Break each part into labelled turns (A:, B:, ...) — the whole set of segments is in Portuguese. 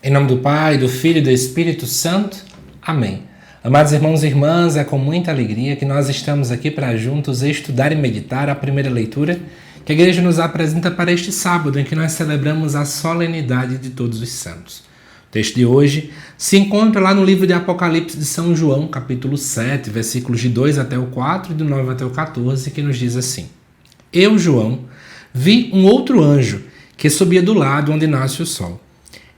A: Em nome do Pai, do Filho e do Espírito Santo. Amém. Amados irmãos e irmãs, é com muita alegria que nós estamos aqui para juntos estudar e meditar a primeira leitura que a Igreja nos apresenta para este sábado, em que nós celebramos a solenidade de todos os santos. O texto de hoje se encontra lá no livro de Apocalipse de São João, capítulo 7, versículos de 2 até o 4 e do 9 até o 14, que nos diz assim: Eu, João, vi um outro anjo que subia do lado onde nasce o sol.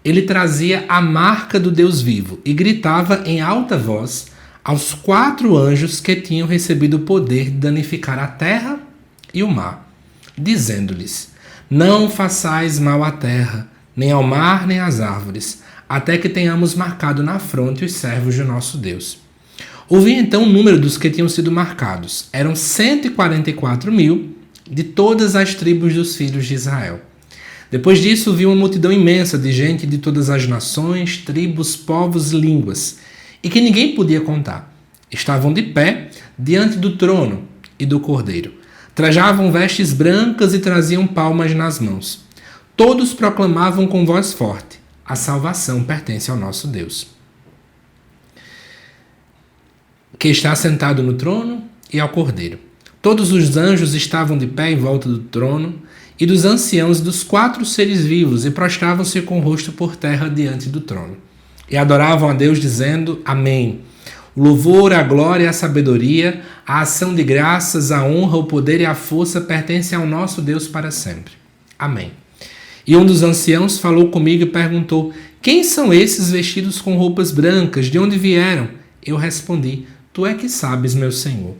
A: Ele trazia a marca do Deus vivo e gritava em alta voz aos 4 anjos que tinham recebido o poder de danificar a terra e o mar, dizendo-lhes: Não façais mal à terra, nem ao mar, nem às árvores, até que tenhamos marcado na fronte os servos do nosso Deus. Ouvi então o número dos que tinham sido marcados. Eram 144.000 de todas as tribos dos filhos de Israel. Depois disso, vi uma multidão imensa de gente de todas as nações, tribos, povos e línguas, e que ninguém podia contar. Estavam de pé diante do trono e do Cordeiro. Trajavam vestes brancas e traziam palmas nas mãos. Todos proclamavam com voz forte: a salvação pertence ao nosso Deus, que está sentado no trono, e ao Cordeiro. Todos os anjos estavam de pé em volta do trono e dos anciãos dos 4 seres vivos, e prostravam-se com o rosto por terra diante do trono. E adoravam a Deus, dizendo: Amém. O louvor, a glória e a sabedoria, a ação de graças, a honra, o poder e a força pertencem ao nosso Deus para sempre. Amém. E um dos anciãos falou comigo e perguntou: Quem são esses vestidos com roupas brancas? De onde vieram? Eu respondi: Tu é que sabes, meu Senhor.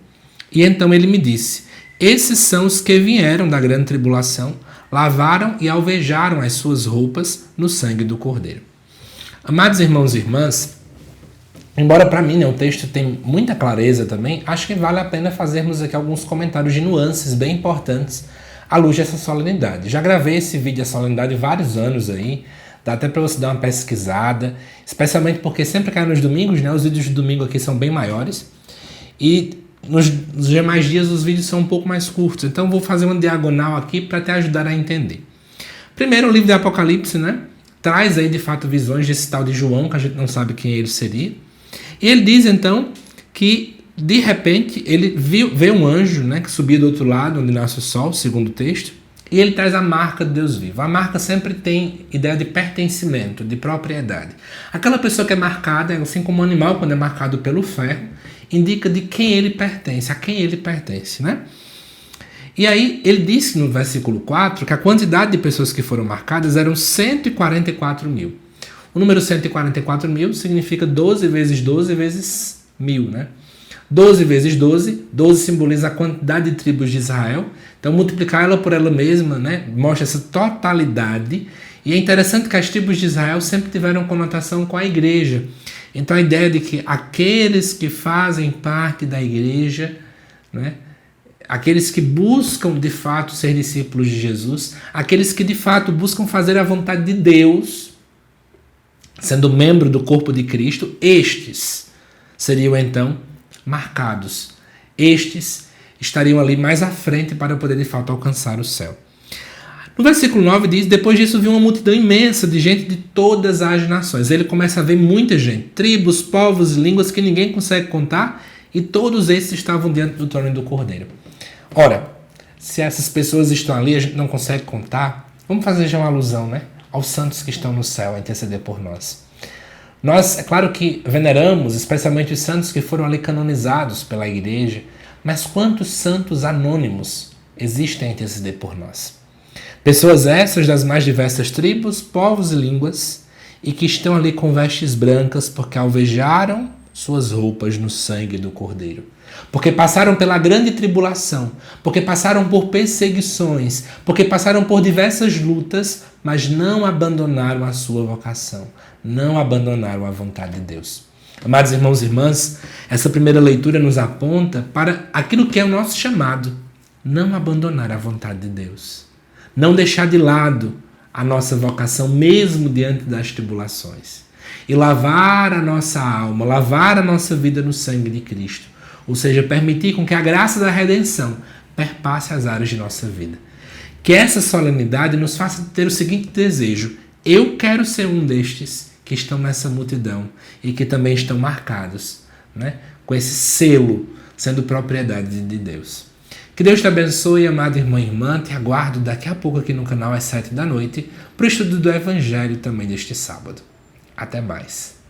A: E então ele me disse: Esses são os que vieram da grande tribulação, lavaram e alvejaram as suas roupas no sangue do Cordeiro. Amados irmãos e irmãs, embora para mim o texto tem muita clareza também, acho que vale a pena fazermos aqui alguns comentários de nuances bem importantes à luz dessa solenidade. Já gravei esse vídeo da solenidade vários anos aí, dá até para você dar uma pesquisada, especialmente porque sempre cai nos domingos, né? Os vídeos de domingo aqui são bem maiores, e nos demais dias os vídeos são um pouco mais curtos, então vou fazer uma diagonal aqui para te ajudar a entender. Primeiro, o livro de Apocalipse, né, traz aí de fato visões desse tal de João, que a gente não sabe quem ele seria. E ele diz então que de repente ele vê um anjo, né, que subia do outro lado onde nasce o sol, segundo o texto, e ele traz a marca do Deus vivo. A marca sempre tem ideia de pertencimento, de propriedade. Aquela pessoa que é marcada, assim como um animal quando é marcado pelo ferro, indica de quem ele pertence, a quem ele pertence, né? E aí ele disse no versículo 4 que a quantidade de pessoas que foram marcadas eram 144.000. O número 144.000 significa 12 vezes 12 vezes 1.000, né? 12 vezes 12, 12 simboliza a quantidade de tribos de Israel, então multiplicar ela por ela mesma, né, mostra essa totalidade. E é interessante que as tribos de Israel sempre tiveram conotação com a igreja. Então a ideia de que aqueles que fazem parte da igreja, né, aqueles que buscam de fato ser discípulos de Jesus, aqueles que de fato buscam fazer a vontade de Deus, sendo membro do corpo de Cristo, estes seriam então marcados. Estes estariam ali mais à frente para poder de fato alcançar o céu. No versículo 9 diz: Depois disso viu uma multidão imensa de gente de todas as nações. Ele começa a ver muita gente, tribos, povos e línguas que ninguém consegue contar, e todos esses estavam diante do trono do Cordeiro. Ora, se essas pessoas estão ali, a gente não consegue contar, vamos fazer já uma alusão, né, aos santos que estão no céu a interceder por nós. Nós, é claro que veneramos, especialmente os santos que foram ali canonizados pela igreja, mas quantos santos anônimos existem a interceder por nós? Pessoas essas das mais diversas tribos, povos e línguas, e que estão ali com vestes brancas porque alvejaram suas roupas no sangue do Cordeiro. Porque passaram pela grande tribulação, porque passaram por perseguições, porque passaram por diversas lutas, mas não abandonaram a sua vocação, não abandonaram a vontade de Deus. Amados irmãos e irmãs, essa primeira leitura nos aponta para aquilo que é o nosso chamado: não abandonar a vontade de Deus. Não deixar de lado a nossa vocação, mesmo diante das tribulações. E lavar a nossa alma, lavar a nossa vida no sangue de Cristo. Ou seja, permitir com que a graça da redenção perpasse as áreas de nossa vida. Que essa solenidade nos faça ter o seguinte desejo: eu quero ser um destes que estão nessa multidão e que também estão marcados, né, com esse selo sendo propriedade de Deus. Que Deus te abençoe, amado irmão e irmã. Te aguardo daqui a pouco aqui no canal às 7 da noite para o estudo do Evangelho também deste sábado. Até mais.